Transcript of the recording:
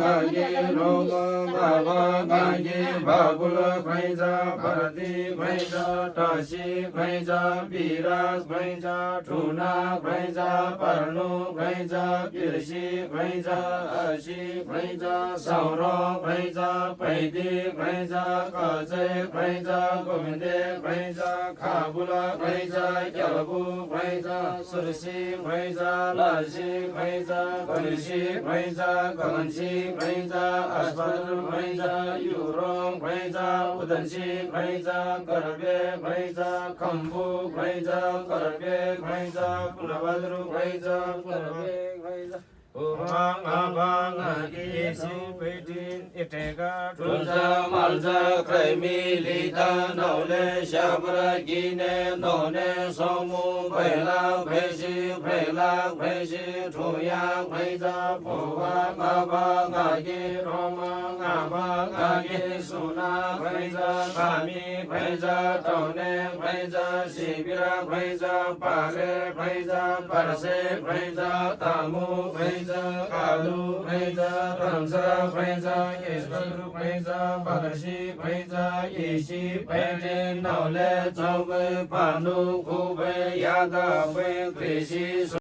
ngà ye rô ngơ bà bà ngà ye bà bù lơ khai ra bà rà đi khai ra trà si khai ra bì ra khai ra trù na khai ra bà rà nô khai ra bì rà si khai ra a si khai ra sao rô khai ra bày đi khai ra cà dê khai ra gô mình đê khai ra khả bù lơ khai ra yà la bù khai ra sơ rì si khai ra la si khai ra gô si khai ra gô ngân si khai ra asparu khai ra yu rong khai ra udan si khai ra karabye khai ra kambu khai ra karabye khai ra punabadru khai ra punabye khai ra Ubang abang agi si peitin itega tunza malza kremi lita nole shabra gine none somu phela phesi thuya phaiza phova abang agi roma abang agi suna phaiza kami phaiza tone phaiza sibira phaiza pare phaiza parse phaiza tamu phaiza kalu phaiza ramsara phaiza yesvaru phaiza badashi phaiza yeshi phaitin nole chauve panu kuve yaga phe krishi